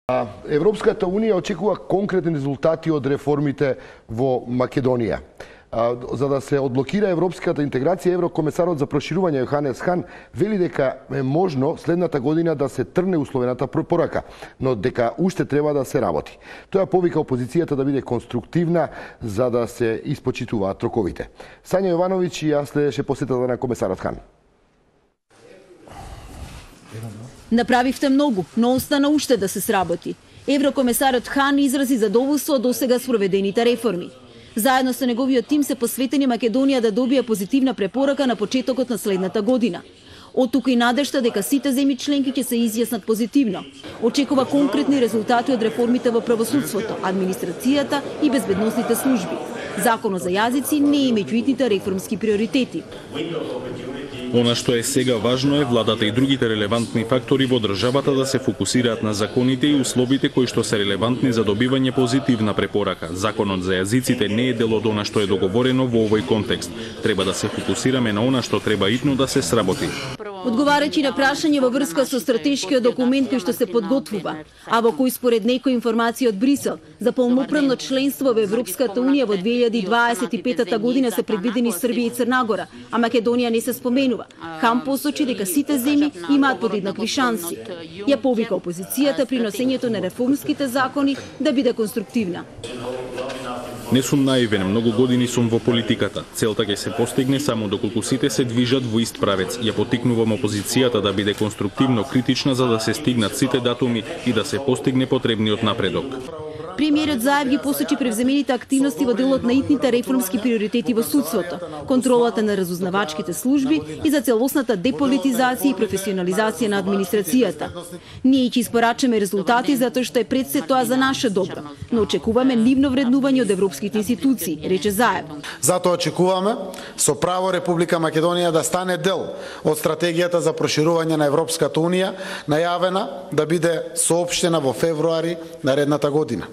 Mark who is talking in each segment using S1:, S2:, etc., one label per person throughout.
S1: Европската Унија очекува конкретни резултати од реформите во Македонија. За да се одблокира европската интеграција, еврокомесарот за проширување Јоханес Хан вели дека е можно следната година да се трне условената препорака, но дека уште треба да се работи. Тоа повика опозицијата да биде конструктивна за да се испочитуваат роковите. Сања Јовановиќ ја следеше посетата на комесарот Хан.
S2: Направивте многу, но остана уште да се сработи. Еврокомесарот Хан изрази задоволство од досега спроведените реформи. Заедно со неговиот тим се посветени Македонија да добие позитивна препорака на почетокот на следната година. Од тука и надежта дека сите земји членки ќе се изјаснат позитивно. Очекува конкретни резултати од реформите во правосудството, администрацијата и безбедносните служби. Законот за јазици не е меѓу итните реформски приоритети.
S3: Она што е сега важно е владата и другите релевантни фактори во државата да се фокусираат на законите и условите кои што се релевантни за добивање позитивна препорака. Законот за јазиците не е дел од она што е договорено во овој контекст. Треба да се фокусираме на она што треба итно да се сработи.
S2: Одговарајќи на прашање во врска со стратешкиот документ кој што се подготвува, а во кој според некои информации од Брисел за полноправно членство во Европската Унија во 2025 година се предвидени Србија и Црна Гора, а Македонија не се споменува. Хан посочи дека сите земји имаат подеднакви шанси. Ја повика опозицијата при носењето на реформските закони да биде конструктивна.
S3: Не сум наивен, многу години сум во политиката. Целта ќе се постигне само доколку сите се движат во ист правец. Ја поттикнувам опозицијата да биде конструктивно критична за да се стигнат сите датуми и да се постигне потребниот напредок.
S2: Премиерот Заев ги посочи превземените активности во делот на итните реформски приоритети во судството, контролата на разузнавачките служби и за целосната деполитизација и професионализација на администрацијата. Ние ќе испорачаме резултати затоа што е пред се тоа за наше добро, но очекуваме нивно вреднување од европските институции, рече Заев.
S4: Затоа очекуваме со право Република Македонија да стане дел од стратегијата за проширување на Европската Унија, најавена да биде соопштена во февруари наредната година.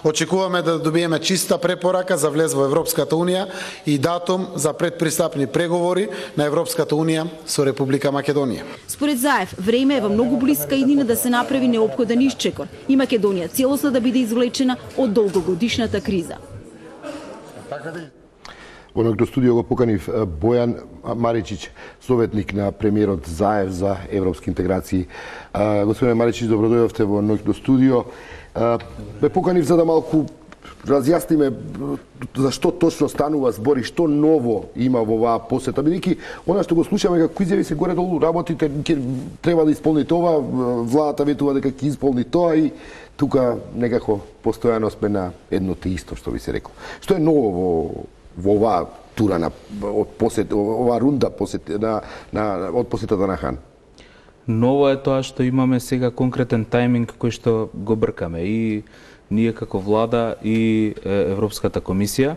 S4: Очекуваме да добиеме чиста препорака за влез во Европската Унија и датум за предпристапни преговори на Европската Унија со Република Македонија.
S2: Според Заев, време е во многу блиска иднина да се направи неопходен исчекор и Македонија целосно да биде извлечена од долгогодишната криза.
S1: Во нашето студио го поканив Бојан Маричич, советник на премиерот Заев за европски интеграции. Господин Маричич, добродојавте во нашето студио. Ме поканив за да малку разјасниме за што точно станува збор и што ново има во оваа посета. Бидејќи она што го слушаме како изјави се горе-долу работите ќе треба да исполните ова, владата ветува дека ќе исполни тоа и тука некако постојано сме на едно те исто што би се рекло. Што е ново во оваа тура на од посет, оваа рунда посет од посетата на Хан?
S5: Ново е тоа што имаме сега конкретен тајминг кој што го бркаме и ние како влада и Европската комисија.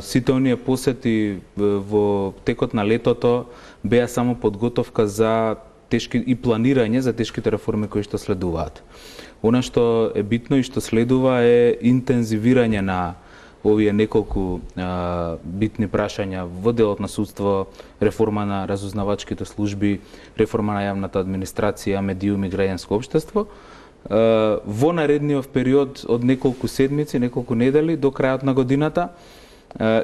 S5: Сите оние посети во текот на летото беа само подготовка за тешки и планирање за тешките реформи кои што следуваат. Она што е битно и што следува е интензивирање на овие неколку битни прашања во делот на судство, реформа на разузнавачките служби, реформа на јавната администрација, медиум и граѓанско општество, во наредниот период од неколку седмици, неколку недели до крајот на годината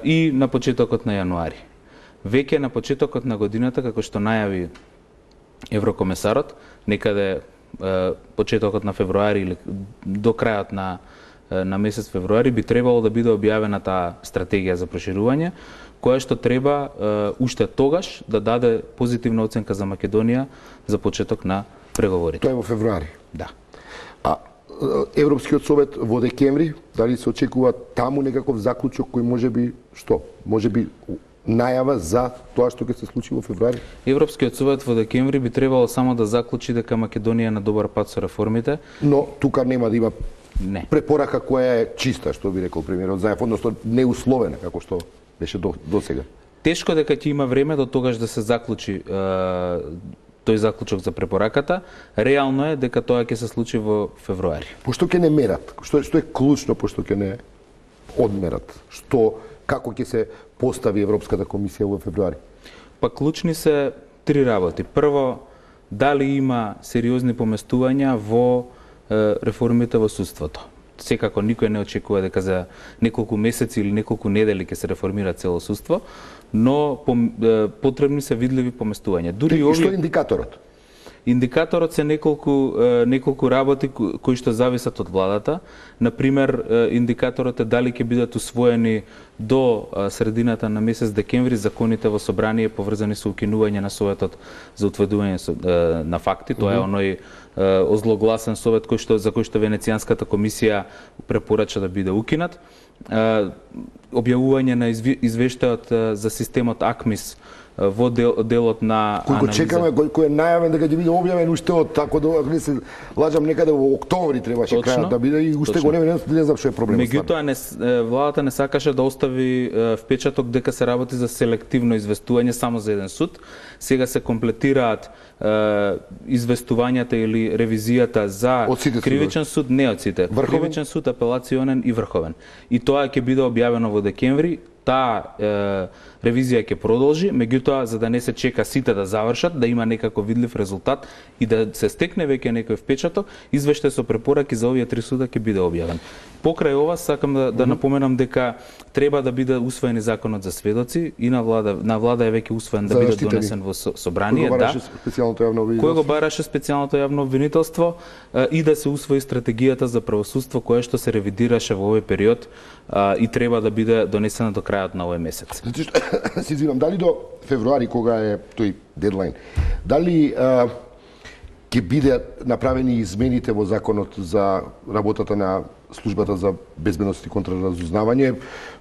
S5: и на почетокот на јануари. Веќе на почетокот на годината, како што најави еврокомесарот, некаде почетокот на февруари или до крајот на месец февруари би требало да биде објавена таа стратегија за проширување, која што треба уште тогаш да даде позитивна оценка за Македонија за почеток на преговорите.
S1: Тоа е во февруари?
S5: Да.
S1: А Европскиот совет во декември, дали се очекува таму некаков заклучок кој можеби што? Можеби најава за тоа што ќе се случи во февруари?
S5: Европскиот совет во декември би требало само да заклучи дека Македонија е на добар пат со реформите.
S1: Но тука нема да има
S5: не
S1: препорака која е чиста, што би рекол премиерот Заев, односно неусловена како што беше до сега.
S5: Тешко дека ќе има време до тогаш да се заклучи тој заклучок за препораката. Реално е дека тоа ќе се случи во февруари.
S1: Пошто ќе не мерат? Што е клучно пошто ќе не одмерат? Како ќе се постави Европската комисија во февруари?
S5: Па клучни се три работи. Прво, дали има сериозни поместувања во реформите во судството. Секако никој не очекува дека за неколку месеци или неколку недели ќе се реформира цело судство, но потребни се видливи поместувања. Дури
S1: и што е индикаторот?
S5: Индикаторот се неколку работи кои што зависат од владата. Например, индикаторот е дали ќе бидат усвоени до средината на месец декември законите во собрание поврзани со укинување на Советот за утврдување на факти. Тоа е оној озлогласен совет за кој што Венецијанската комисија препорача да биде укинат. Објавување на извештајот за системот АКМИС во делот на
S1: кој го чекаме, кој е најавен дека ќе биде објавен уште од тако да не се лажам некаде во октомври требаше крајот да биде и уште го не знам што е проблемот.
S5: Меѓутоа владата не сакаше да остави впечаток дека се работи за селективно известување само за еден суд. Сега се комплетираат известувањата или ревизијата за кривичен суд, не од сите. Кривичен суд, апелационен и врховен. И тоа ќе биде објавено во декември. Таа ревизија ќе продолжи, меѓутоа за да не се чека сите да завршат, да има некако видлив резултат и да се стекне веќе некој впечаток, извештај со препораки за овие три суда ќе биде објавен. Покрај ова сакам да напоменам дека треба да биде усвоен законот за сведоци и на влада е веќе усвоен да биде донесен во собрание, кој го бараше специјалното јавно обвинителство и да се усвои стратегијата за правосудство која што се ревидираше во овој период и треба да биде донесена до крајот на овој месец.
S1: Се извинам, дали до февруари, кога е тој дедлайн, дали ќе биде направени измените во законот за работата на службата за безбедност и контраразузнавање,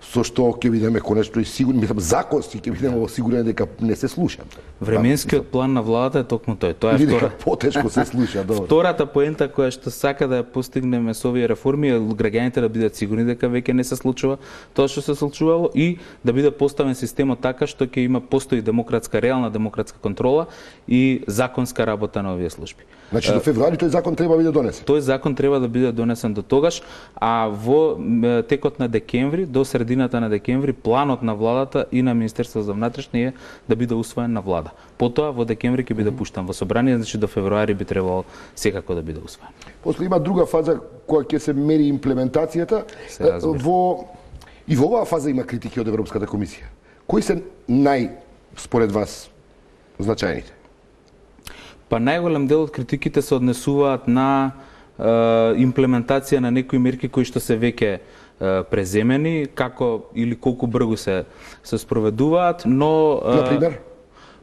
S1: со што ќе бидеме конечно и сигурни, мислам законски ќе бидеме сигурни дека не се слуша.
S5: Временскиот план на владата е токму тој. Тоа е втора.
S1: Потешко се слуша, добро.
S5: Втората поента која што сака да ја постигнеме со овие реформи е граѓаните да бидат сигурни дека веќе не се случува тоа што се случувало и да биде поставен системот така што ќе има постои реална демократска контрола и законска работа на овие служби.
S1: Значи до февруари тој закон треба да биде донесен.
S5: Тој закон треба да биде донесен до тогаш, а во текот на декември, до средината на декември, планот на владата и на Министерството за внатрешни е да биде усвоен на влада. Потоа во декември ќе биде пуштан во собрание, значи до февруари би требало секако да биде усвоен.
S1: После има друга фаза која ќе се мери имплементацијата. Во оваа фаза има критики од Европската комисија. Кои се според вас значајните?
S5: Па најголем дел од критиките се однесуваат на имплементација на некои мерки кои што се веќе преземени, како или колку брзо се спроведуваат, но
S1: например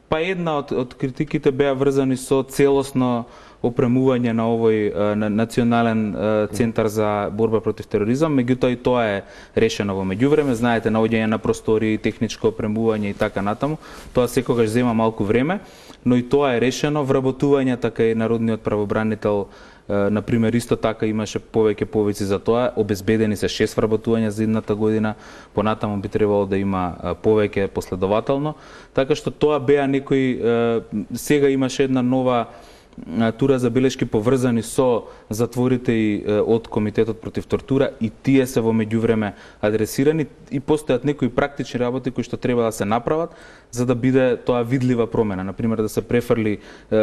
S5: па една од критиките беа врзани со целосно опремување на овој национален центар за борба против тероризам, меѓутоа и тоа е решено во меѓувреме, знаете, наоѓање на простори, техничко опремување и така натаму. Тоа секогаш зема малку време, но и тоа е решено. Вработување така и народниот правобранител, например, исто така имаше повеќе повици за тоа. Обезбедени се 6 вработувања за едната година, понатаму би требало да има повеќе последователно. Така што тоа беа некои, сега имаше една нова тура за белешки поврзани со затворите и од Комитетот против тортура и тие се во меѓувреме адресирани и постојат некои практични работи кои што треба да се направат за да биде тоа видлива промена. Например, да се префрли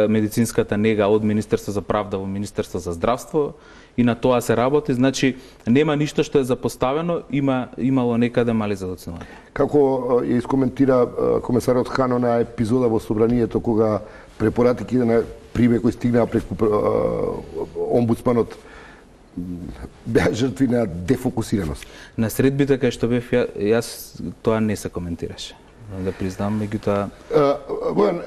S5: медицинската нега од Министерство за правда во Министерство за здравство и на тоа се работи. Значи, нема ништо што е запоставено, имало некаде мали задоцнувања.
S1: Како ја искоментира комесарот Хано на епизода во собранието кога препоратки на приме кои стигнаа преку омбудсманот беа жртви на дефокусираност.
S5: На средбите кај што бев јас тоа не се коментираше. Да признам, меѓутоа
S1: Бојан,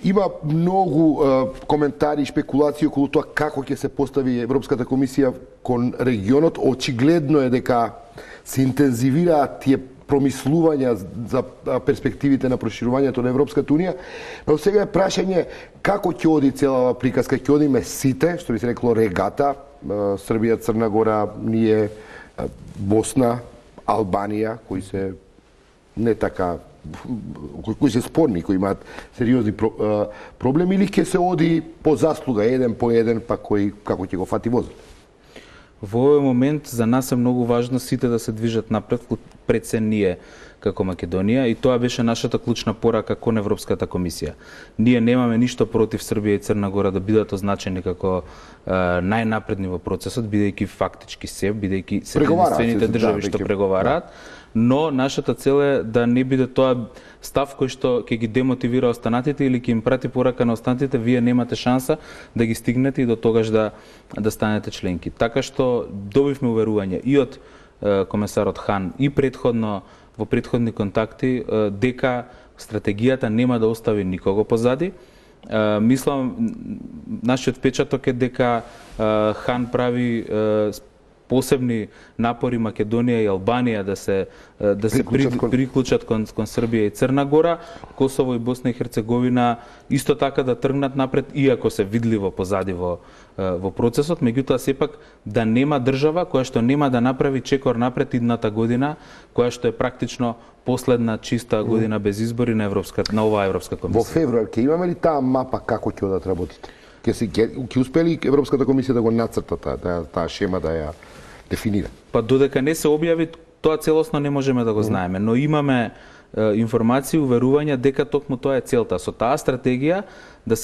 S1: има многу коментари и шпекулации околу тоа како ќе се постави Европската комисија кон регионот. Очигледно е дека се интензивираат тие промислувања за перспективите на проширувањето на Европската Унија, но сега е прашање како ќе оди целава приказка, ќе одиме сите, што би се рекло регата, Србија, Црна Гора, ние, Босна, Албанија, кои се не така, кои се спорни, кои имаат сериозни проблеми, или ќе се оди по заслуга, еден по еден, па кој како ќе го фати возот?
S5: Во овој момент за нас е многу важно сите да се движат напред, пред се ние како Македонија и тоа беше нашата клучна порака кон Европската комисија. Ние немаме ништо против Србија и Црна Гора да бидат означени како најнапредни во процесот, бидејќи фактички бидејќи се единствените држави што преговараат, но нашата цел е да не биде тоа став кој што ќе ги демотивира останатите или ќе им прати порака на останатите, вие немате шанса да ги стигнете и до тогаш да станете членки. Така што добивме уверување и од комесарот Хан и предходно во предходни контакти дека стратегијата нема да остави никого позади. Мислам, нашиот впечаток е дека Хан прави посебни напори Македонија и Албанија да се приклучат кон Србија и Црна Гора, Косово и Босна и Херцеговина исто така да тргнат напред, иако се видливо позади во процесот, меѓутоа сепак да нема држава која што нема да направи чекор напред идната година, која што е практично последна чиста година без избори на оваа Европска комисија.
S1: Во февруар ќе имаме ли таа мапа како ќе одат работите? Ќе успее ли Европската комисија да го нацрта таа шема да ја дефинира?
S5: Па додека не се објави, тоа целосно не можеме да го знаеме, но имаме информации, уверувања дека токму тоа е целта. Со таа стратегија да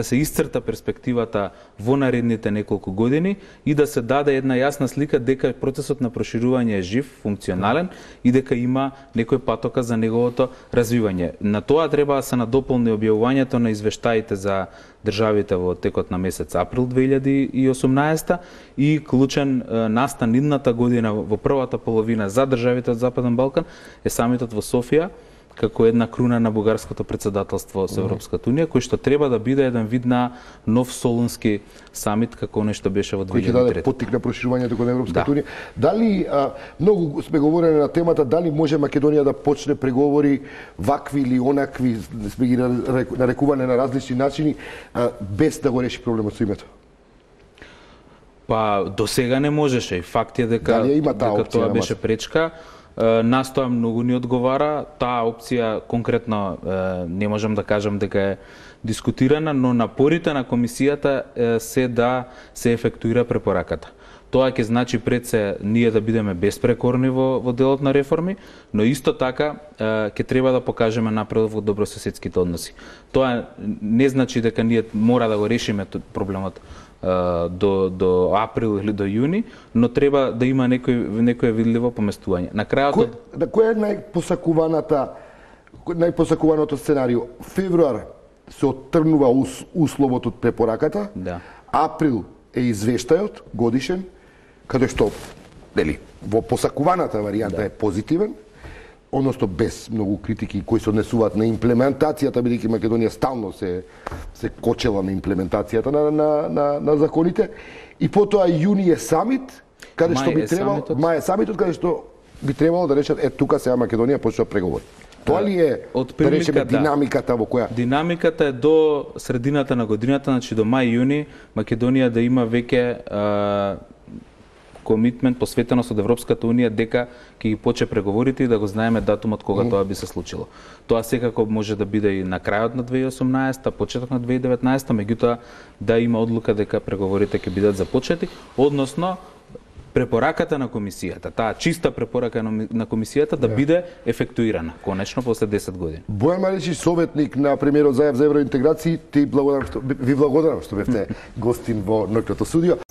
S5: се исцрта перспективата во наредните неколку години и да се даде една јасна слика дека процесот на проширување е жив, функционален и дека има некој патока за неговото развивање. На тоа треба да се надополни објавувањето на извештаите за државите во текот на месец април 2018 и клучен настан идната година во првата половина за државите од Западен Балкан е самитот во Софија како една круна на бугарското председателство со Европската унија, кој што треба да биде еден вид на нов солунски самит како нешто беше во 2003.
S1: Кој ќе даде поттик на проширувањето кон Европската унија. Дали многу сме говорени на темата дали може Македонија да почне преговори вакви или онакви, сме ги нарекувани на различни начини без да го реши проблемот со името?
S5: Па до сега не можеше и факт е дека тоа беше пречка. Нас тоа многу ни одговара, таа опција конкретно не можам да кажам дека е дискутирана, но напорите на комисијата се да се ефектуира препораката. Тоа ќе значи пред се ние да бидеме беспрекорни во делот на реформи, но исто така ќе треба да покажеме напредок во добрососедските односи. Тоа не значи дека ние мора да го решиме проблемот до април или до јуни, но треба да има некој видливо поместување. На крајот
S1: кој е најпосакуваното сценарио? Февруар се оттргнува условот од препораката.
S5: Да.
S1: Април е извештајот годишен, каде што во посакуваната варијанта е позитивен, односно без многу критики кои се однесуваат на имплементацијата, бидејќи Македонија стално се кочела на имплементацијата на законите. И потоа јуни е самит, каде што би требало, мај е самитот каде што би требало да речат тука сега Македонија почнува преговори. Тоа ли е да речеме динамиката во која?
S5: Динамиката е до средината на годината, значи до мај-јуни Македонија да има веќе комитмент, посветеност од Европската унија дека ќе ги почне преговорите и да го знаеме датумот кога тоа би се случило. Тоа секако може да биде и на крајот на 2018, почеток на 2019, меѓутоа да има одлука дека преговорите ќе бидат започнати, односно препораката на комисијата, таа чиста препорака на комисијата да биде ефектуирана конечно после 10 години.
S1: Бојан Маричич, советник на премиерот Заев за евроинтеграција, ви благодарам што бевте гостин во ноќното студио.